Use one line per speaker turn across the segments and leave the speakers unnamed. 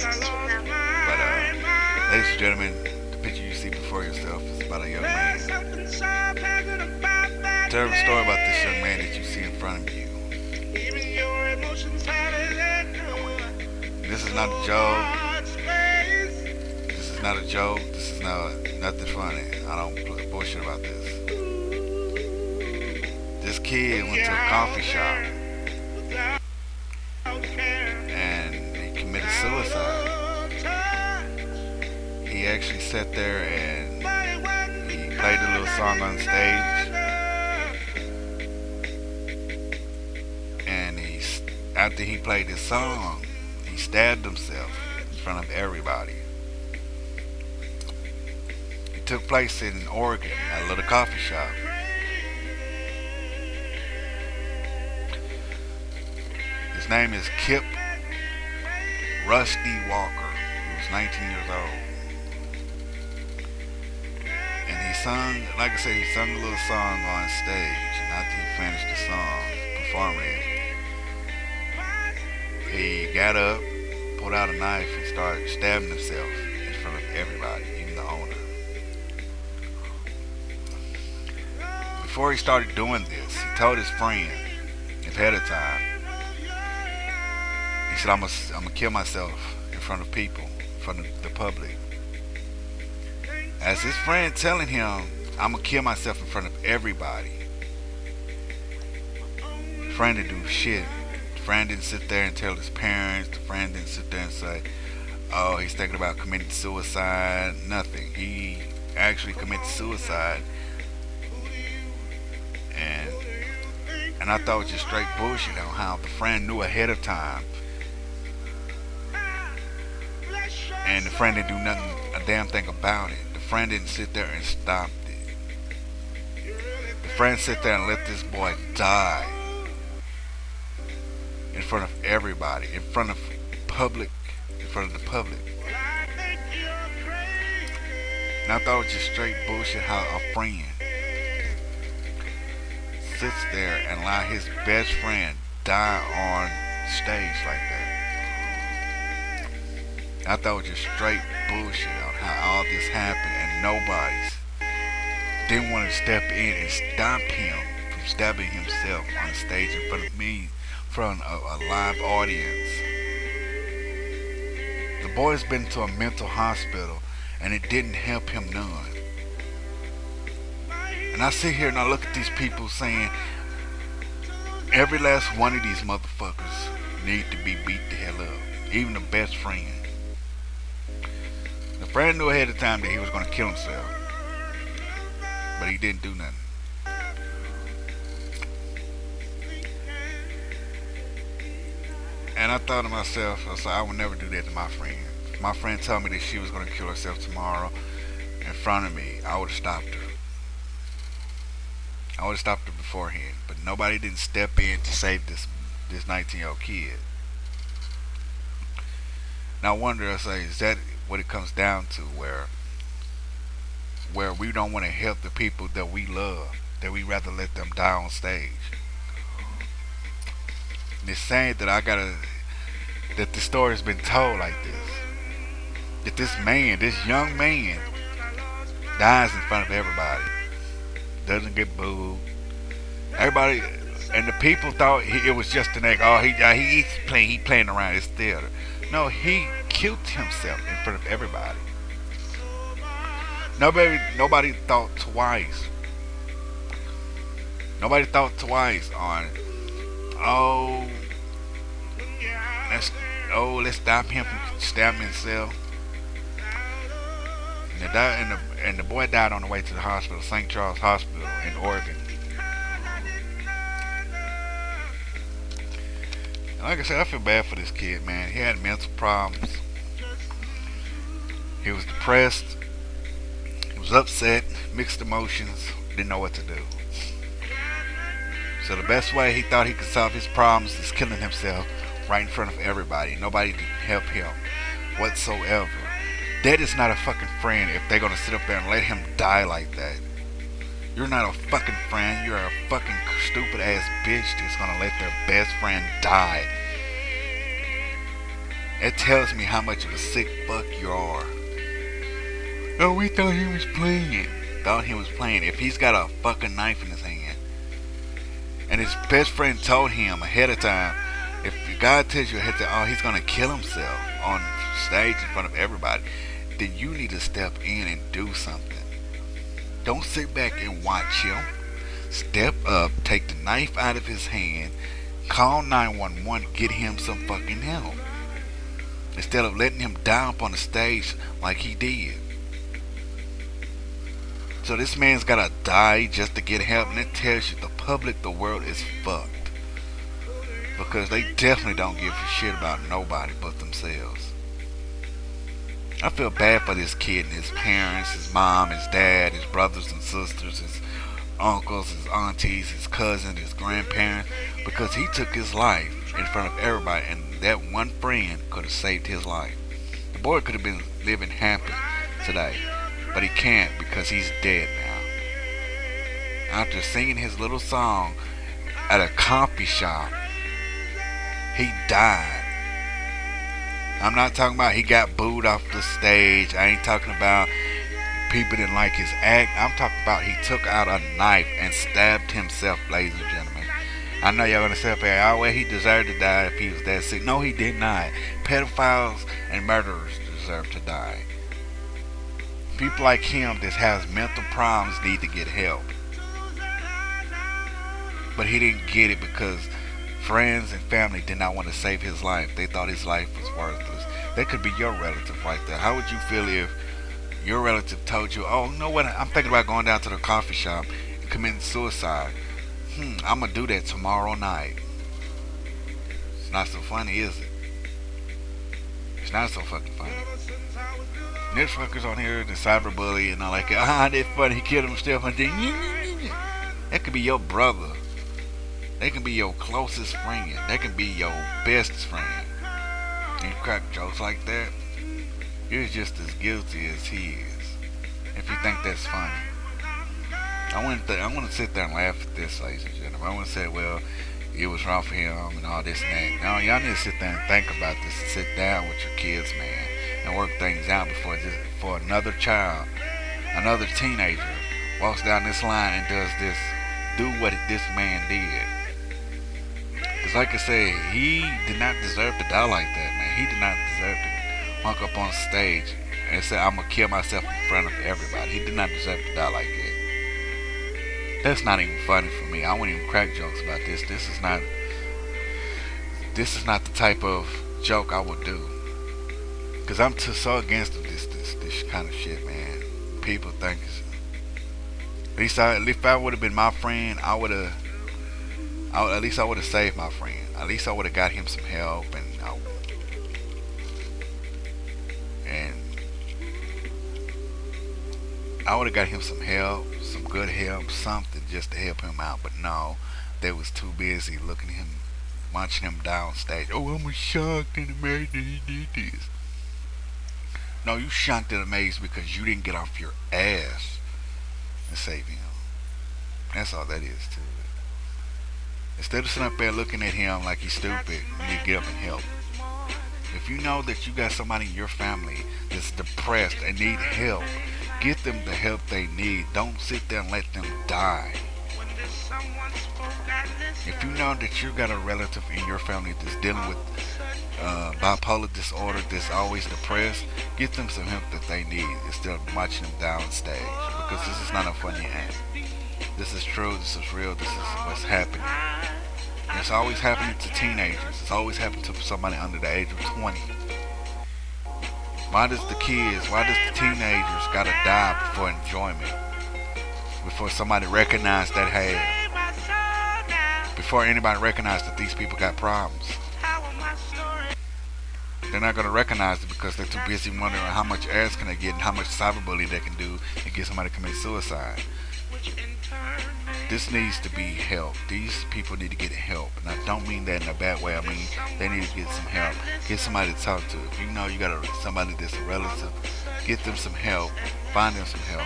But ladies and gentlemen, the picture you see before yourself is about a young man. Terrible story about this young man that you see in front of you. This is not a joke. This is not a joke. This is nothing funny. I don't bullshit about this. This kid went to a coffee shop and he committed suicide. He actually sat there and he played a little song on stage, and after he played his song, he stabbed himself in front of everybody. It took place in Oregon at a little coffee shop. His name is Kip Rusty Walker. He was 19 years old. And he sung, like I said, he sung a little song on stage. And after he finished the song, performing it, he got up, pulled out a knife, and started stabbing himself in front of everybody, even the owner. Before he started doing this, he told his friend ahead of time. He said, I'm gonna kill myself in front of people, in front of the public. As his friend telling him, I'm gonna kill myself in front of everybody, the friend didn't do shit. The friend didn't sit there and tell his parents. The friend didn't sit there and say, oh, he's thinking about committing suicide. Nothing. He actually committed suicide. And I thought it was just straight bullshit on how the friend knew ahead of time. And the friend didn't do nothing, a damn thing about it. The friend didn't sit there and stop it. The friend sat there and let this boy die in front of everybody, in front of public, in front of the public. And I thought it was just straight bullshit how a friend sits there and allow his best friend die on stage like that. I thought it was just straight bullshit on how all this happened, and nobody didn't want to step in and stop him from stabbing himself on stage in front of me, in front of a live audience. The boy's been to a mental hospital and it didn't help him none. And I sit here and I look at these people saying every last one of these motherfuckers need to be beat the hell up. Even the best friend. The friend knew ahead of time that he was going to kill himself, but he didn't do nothing. And I thought to myself, I said, I would never do that to my friend. If my friend told me that she was going to kill herself tomorrow in front of me, I would have stopped her. I would have stopped her beforehand, but nobody didn't step in to save this 19-year-old kid. Now I wonder, I say, is that what it comes down to, where we don't want to help the people that we love, that we rather let them die on stage? And it's saying that that the story has been told like this, that this young man dies in front of everybody, doesn't get booed. Everybody and the people thought it was just an act. Oh, he's playing around his theater. No, he killed himself in front of everybody. Nobody thought twice. Nobody thought twice on, let's stop him from stabbing himself. And the boy died on the way to the hospital, St. Charles Hospital in Oregon. And like I said, I feel bad for this kid, man. He had mental problems. He was depressed. He was upset, mixed emotions, didn't know what to do. So the best way he thought he could solve his problems is killing himself right in front of everybody. Nobody did help him whatsoever. That is not a fucking friend if they're gonna sit up there and let him die like that. You're not a fucking friend. You're a fucking stupid ass bitch that's gonna let their best friend die. It tells me how much of a sick fuck you are. Oh, we thought he was playing. Thought he was playing. If he's got a fucking knife in his hand, and his best friend told him ahead of time, if God tells you ahead of time, oh, he's gonna kill himself on stage in front of everybody, then you need to step in and do something. Don't sit back and watch him. Step up, take the knife out of his hand, call 911, get him some fucking help. Instead of letting him die up on the stage like he did. So this man's gotta die just to get help, and it tells you the public, the world is fucked. Because they definitely don't give a shit about nobody but themselves. I feel bad for this kid and his parents, his mom, his dad, his brothers and sisters, his uncles, his aunties, his cousins, his grandparents, because he took his life in front of everybody, and that one friend could have saved his life. The boy could have been living happy today, but he can't because he's dead now. After singing his little song at a coffee shop, he died. I'm not talking about he got booed off the stage. I ain't talking about people didn't like his act. I'm talking about he took out a knife and stabbed himself, ladies and gentlemen. I know y'all gonna say, oh, well, he deserved to die if he was that sick. No, he did not. Pedophiles and murderers deserve to die. People like him that has mental problems need to get help. But he didn't get it because friends and family did not want to save his life. They thought his life was worthless. That could be your relative right there. How would you feel if your relative told you, oh, you know what, I'm thinking about going down to the coffee shop and committing suicide. I'm going to do that tomorrow night. It's not so funny, is it? It's not so fucking funny. There's fuckers on here, the cyberbully and all like, that's funny, he killed himself. And then, that could be your brother. They can be your closest friend. They can be your best friend. And you crack jokes like that, you're just as guilty as he is. If you think that's funny. I want to sit there and laugh at this, ladies and gentlemen. I want to say, well, it was wrong for him and all this and that. No, y'all need to sit there and think about this and sit down with your kids, man, and work things out before another child, another teenager walks down this line and does this, do what this man did. Because like I said, he did not deserve to die like that, man. He did not deserve to walk up on stage and say, I'm going to kill myself in front of everybody. He did not deserve to die like that. That's not even funny for me. I won't even crack jokes about this. This is not the type of joke I would do. Because I'm so against this kind of shit, man. People think at least if I would have been my friend, at least I would have saved my friend. At least I would have got him some help, and I would have got him some help, some good help, something just to help him out. But no, they was too busy looking at him, watching him downstage. Oh, I'm shocked and amazed that he did this. No, you shocked and amazed because you didn't get off your ass and save him. That's all that is to it. Instead of sitting up there looking at him like he's stupid, you need to get up and help. If you know that you got somebody in your family that's depressed and need help, get them the help they need. Don't sit there and let them die. If you know that you got a relative in your family that's dealing with bipolar disorder, that's always depressed, get them some help that they need instead of watching them downstage. Because this is not a funny act. This is true, this is real, this is what's happening. And it's always happening to teenagers. It's always happening to somebody under the age of 20. Why does the teenagers gotta die before enjoyment? Before somebody recognize that, hey, before anybody recognize that these people got problems. They're not gonna recognize it because they're too busy wondering how much ass can they get and how much cyberbullying they can do and get somebody to commit suicide. This needs to be help. These people need to get help. And I don't mean that in a bad way. I mean they need to get some help. Get somebody to talk to. If you know you got somebody that's a relative, get them some help. Find them some help.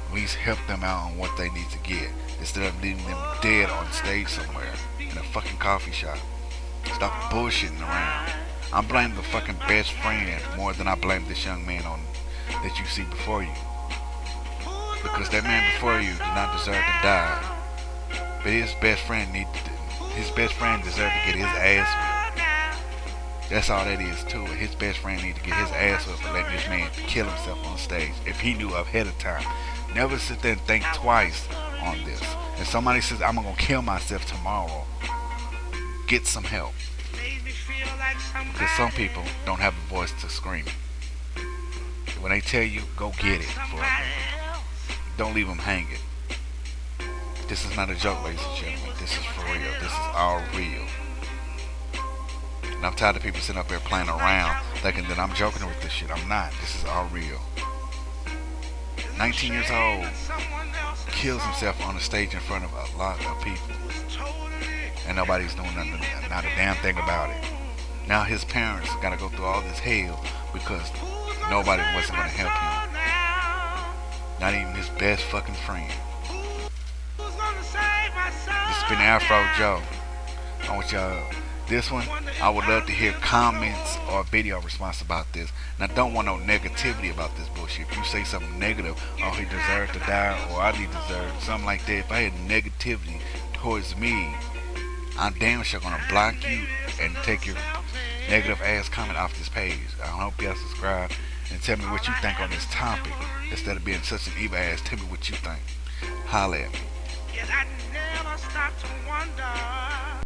At least help them out on what they need to get. Instead of leaving them dead on stage somewhere in a fucking coffee shop. Stop bullshitting around. I'm blaming the fucking best friend more than I blame this young man on that you see before you. Because that man before you did not deserve to die. But his best friend deserved to get his ass whipped. That's all that is to it. His best friend need to get his ass whipped for letting this man kill himself on stage. If he knew ahead of time. Never sit there and think twice on this. If somebody says, I'm gonna kill myself tomorrow, get some help. Because some people don't have a voice to scream it. When they tell you, go get it for them. Don't leave them hanging. This is not a joke, ladies and gentlemen. This is for real. This is all real. And I'm tired of people sitting up there playing around thinking that I'm joking with this shit. I'm not. This is all real. 19 years old, kills himself on the stage in front of a lot of people. And nobody's doing nothing, not a damn thing about it. Now his parents gotta go through all this hell because nobody wasn't gonna help him. Not even his best fucking friend. This has been Afro Joe. I want y'all. This one, I would love to hear comments or video response about this. And I don't want no negativity about this bullshit. If you say something negative, oh, he deserved to die, or I deserve something like that. If I had negativity towards me, I'm damn sure gonna block you and take your negative ass comment off this page. I hope y'all subscribe and tell me what you think on this topic. Instead of being such an evil ass, tell me what you think. Holla at me. Yet I never stop to wonder.